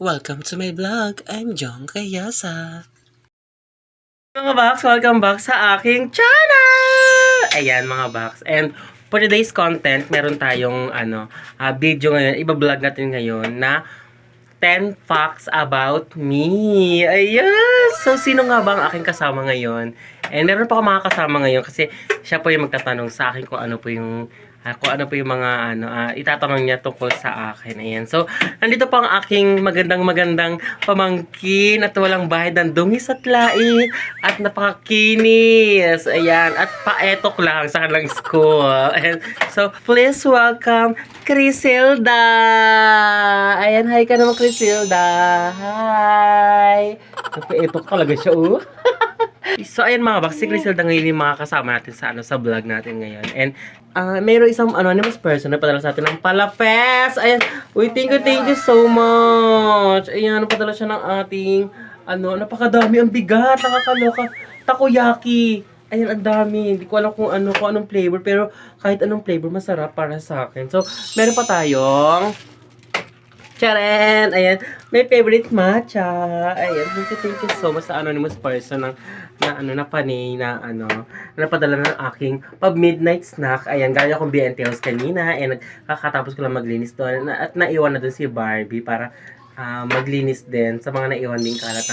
Welcome to my vlog. I'm Jong Kayasa. Mga Box, welcome back sa aking channel! Ayan mga Box. And for today's content, meron tayong video ngayon. Iba-vlog natin ngayon na 10 facts about me. Ayan! So, sino nga ba ang aking kasama ngayon? And meron pa ako mga kasama ngayon kasi siya po yung magtatanong sa akin kung ano po yung mga itatanong niya tungkol sa akin. Ayan. So, nandito po ang aking magandang pamangkin at walang bahid ng dungis at lait at napakakinis. Ayan. At paetok lang sa kanilang school. And so, please welcome Crisilda. Ayan, hi ka naman Crisilda. Hi. Napaetok talaga siya, oh. So, ayan mga Box, si Crisilda ngayon yung mga kasama natin sa vlog natin ngayon. And, mayroon isang anonymous person na padala sa atin ng palapes. Ayan, uy, thank you so much. Ayan, padala siya ng ating, napakadami, ang bigat, nakakaloka. Takoyaki. Ayan, ang dami. Hindi ko alam kung anong flavor, pero kahit anong flavor, masarap para sa akin. So, meron pa tayong Charen! Ayan, may favorite matcha. Ayan, thank you so much sa anonymous person napadala ng aking pag-midnight snack. Ayan, gaya akong BNT House kanina. And kakatapos ko lang maglinis doon. At naiwan na doon si Barbie para maglinis din sa mga naiwan ding kalat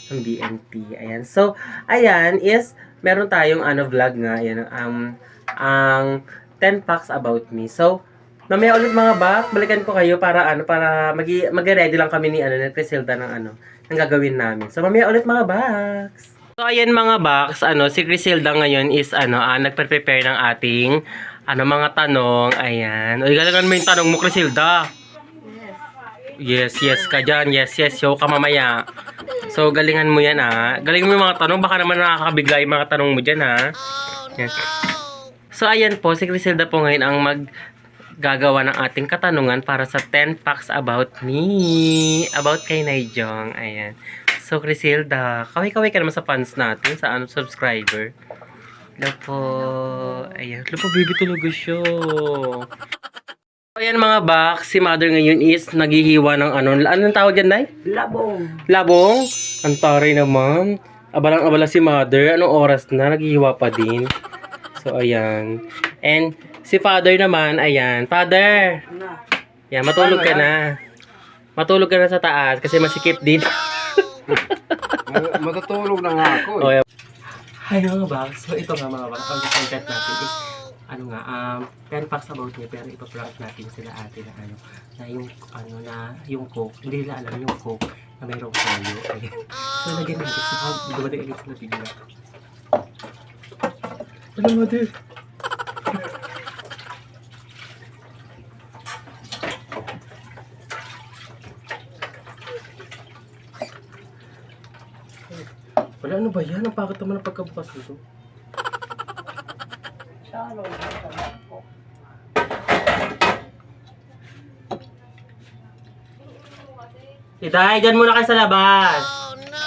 ng BNT. Ayan, so, ayan is, meron tayong vlog nga. Ayan, ang 10 facts about me. So, mamaya ulit mga Box, balikan ko kayo para mag-ready lang kami ni Crisilda ng gagawin namin. So mamaya ulit mga Box. So ayan mga Box, si Crisilda ngayon is nagpe-prepare ng ating mga tanong. Ayan. Uy, galingan mo yung tanong mo Crisilda. Yes ka dyan. Yes, show ka mamaya. So galingan mo yan Galingan mo yung mga tanong, baka naman nakakabigla yung mga tanong mo dyan Yes. So ayan po, si Crisilda po ngayon ang gagawa ng ating katanungan para sa 10 facts about me. About kay Naijong. Ayan. So, Crisilda, kaway-kaway ka naman sa fans natin, sa subscriber. Hello po. Ayan. Hello po, baby talaga siya. Ayan mga Box, si Mother ngayon is naghihiwa ng anong tawag yan, Nay? Labong? Ang taray naman. Abalang-abala si Mother. Anong oras na? Naghihiwa pa din. So, ayan. And, si Father naman, ayan. Father! Yan, matulog ka na. Matulog ka na sa taas kasi masikip din. Matutulog na nga ako. Okay. Hi mga Box. So ito nga mga Box. Ang content natin is 10 facts about me, pero ipaprank natin sila ate yung coke. Hindi nila alam yung coke na mayroong toyo. Ayan. So lagyan natin. So dumating agad sila bigla. Ano mother? Wala, ano ba yan? Ang pakit naman ang pagkabukas nito. Itay, dyan muna kayo sa labas. Oh, no!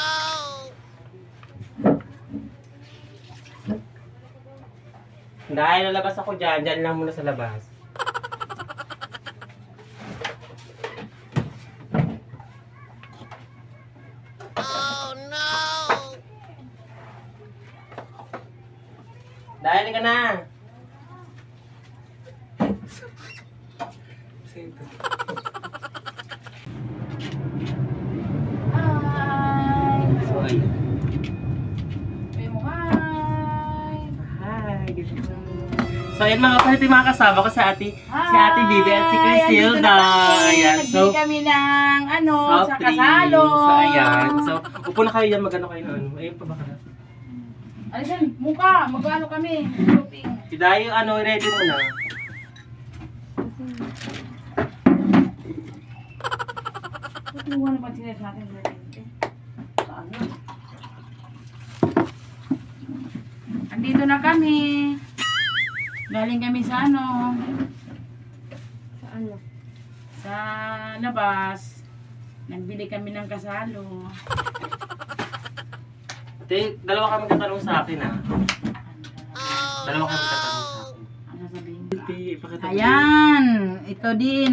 Dahil lalabas ako dyan, dyan lang muna sa labas. Dahil ka na. Hi! So, ayun. Hi! So, ayan mga pahit yung mga kasama ko si Ate Bibi at si Crisilda. Ayan. So, nagbili kami ng soft sa drinks. kasalo. So, ayan. So, upo na kayo yan. Magano kayo Ayun pa ba ka na? Alisan, mukha. Mag-ano kami. Shopping. Si Dayo, ready mo na. Tuwa naman sila sa akin. Saan na? Andito na kami. Galing kami sa Sa labas. Nagbili kami ng kasalo. Dalawa kami katanong sa akin Dalawa kami katanong sa akin. Ano sasabihin? Ipakita mo. Ayan. Ito din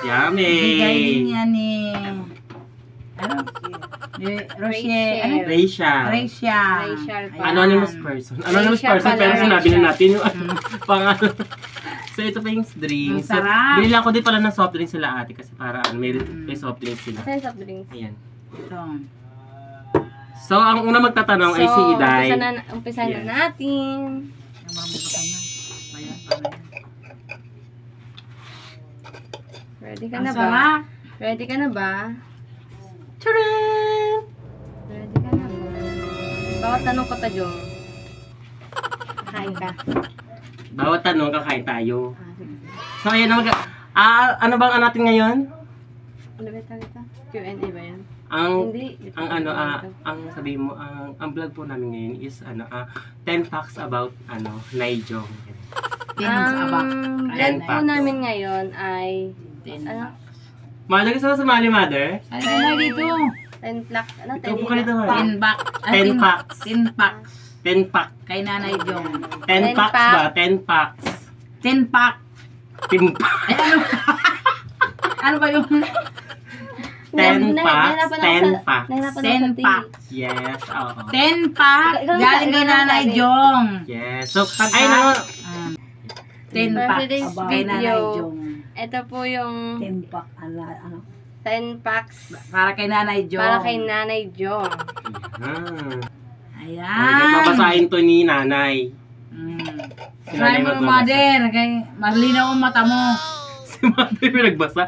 Yummy! Bigay din yan ni... Ano? Ni Rosie. Ano? Raisha. Raisha. Rachel pa. Ayan. Anonymous person. Anonymous Raisha person, pala, pero sinabi Raisha. na natin yung pangalan. So, ito pa yung drinks. Ang So, sarap. binili ako din pala ng soft drinks sila ate kasi para may soft drinks sila. Saan soft drinks? Ayan. Ito. So, ang una magtatanong ay si Iday. Umpisa na Yes. natin. Ang mabubukan niya. Bayan, paano yan? Ready ka Ang na ba? sarap. Ready ka na ba? Tcharam! Ready ka na ba? Bawat tanong ko Jong. Kain ka. Bawat tanong, kakain tayo. Ah, sige. So, ayan na ano bang natin ngayon? Ano ba tawag ito? Q&A ba yan? Ang Hindi. ang sabihin mo, ang vlog po namin ngayon is 10 facts about Naijong. Tins abak. Ang Ayan, vlog po facts. namin ngayon ay ano? Mother, gusto mo sumali, Mother? Ano na dito? 10 plaque. Ano? Ikaw po ka dito, Mother. 10 pack. 10 packs. 10 packs. 10 pack. Kay Nanay Jong. 10 10 packs pack. ba? 10 packs. 10 pack. 10 pack. Ay, ano? Ano ba yung 10 packs. 10 packs. 10 packs? Yes, oo. 10 pack? Ikaw- Galing kay ikaw- Nanay ikaw- Jong. Yes. So, Pagka- ay naman. 10 For packs. today's Kay Nanay video, Jong. ito po yung 10 packs Para kay Nanay Jong. para kay Nanay Jong. Ayan. Babasahin to ni Nanay. Si Try Nanay mo, magbabasa. mother. Kay malinaw ang mata mo. Si Mother pinagbasa.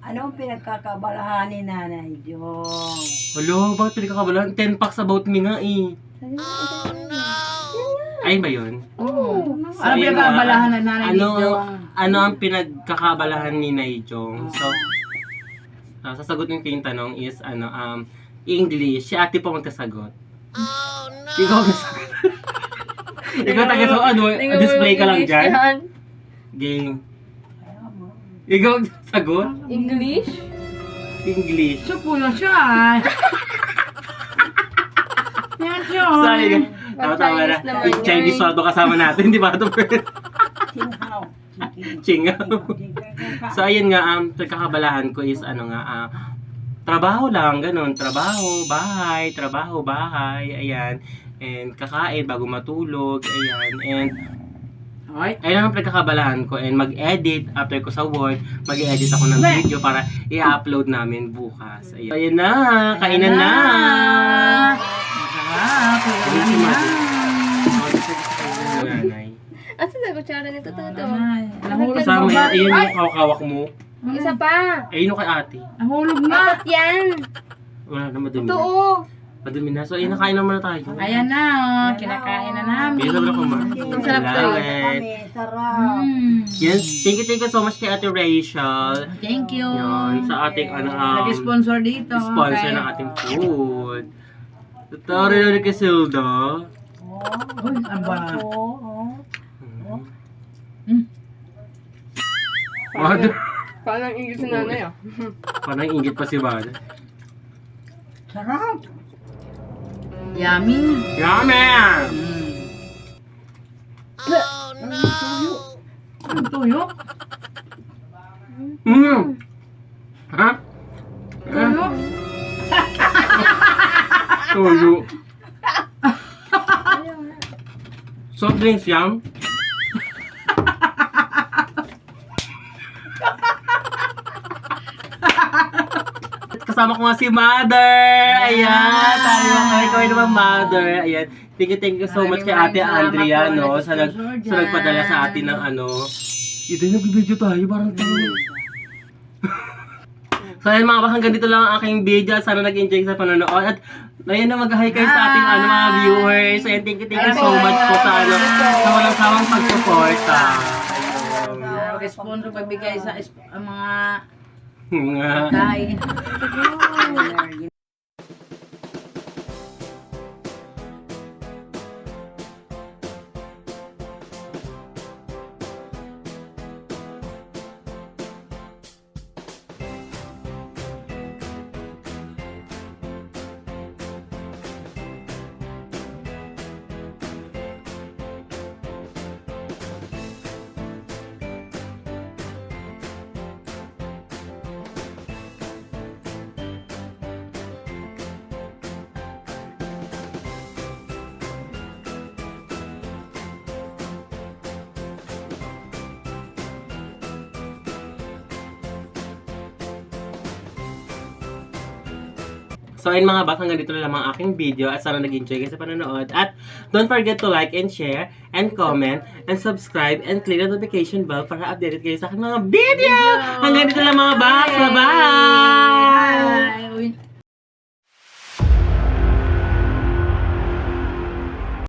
Anong pinagkakabalahan ni Nanay Jong? Hello, bakit pinagkakabalan? 10 packs about me nga eh. Ay ba yun? Oo. So, Ano yun pinagkabalahan nga. ng Nanay Ano, Jong? ano ang pinagkakabalahan ni Naijong? So, sasagutin ko yung tanong is, English. Si ate pa magkasagot. Oh, no! Ikaw magkasagot. Ikaw display ka lang dyan. Game. Ikaw magkasagot. English? English. Siya po na siya. Yan siya. Sorry. Tama-tama na. Chinese naman Yung Chinese yan. swaldo kasama natin, di ba? Ito Sinhaw. Chingaw. So, ayun nga, pagkakabalahan ko is, trabaho lang, ganun. Trabaho, bahay, ayan. And kakain bago matulog, ayan. And, Ay. ayun ang pagkakabalahan ko. And mag-edit, after ko sa Word, mag-edit ako ng video para i-upload namin bukas. Ayan, ayun na, kainan na. Masarap. Ayun si Mother. Nanay. Asan na kutsara nito, Toto? Nahulog Kasama na ba? yun, ayun Ay! yung kawak mo. Isa pa. Ayun yung kay ate. Nahulog na. Dapat yan. Wala na, madumi na. Totoo. Madumi na. So, ayun, nakain na muna tayo. Ayan na, oh. Kinakain na namin. Bisa na kuma. Ang sarap to. Kami, sarap. Yes, thank you so much kay Ate Rachel. Thank you. Yan, sa ating Nag-sponsor dito. sponsor Okay. ng ating food. Ito rin kay Silda. Uy, ano ba? Mother. Paano ang English si nanay ah? Parang ingit pa si Mother. Sarap. Yummy. Yummy! Ang tuyo. Ha? Tuyo. Tuyo. Soft drinks yan? Kasama ko nga si Mother. Ayan. Tayo kami naman Mother. Ayan. Thank you so much kay Ate Andrea, no? Sa nagpadala sa atin ng Ito yung nag-video tayo. Parang So ayan mga hanggang dito lang ang aking video. Sana nag-enjoy sa panonood. At ayan na mag-hi kayo sa ating mga viewers. Ayan, thank you so much po sa sa walang sawang pag-suporta. Mag-sponsor pagbigay sa mga Nga. kain. So ayun mga box, hanggang dito na lang ang aking video at sana nag-enjoy kayo sa panonood. At don't forget to like and share and comment and subscribe and click the notification bell para updated kayo sa aking mga video. Hanggang dito na lang mga box. Bye-bye! Hi!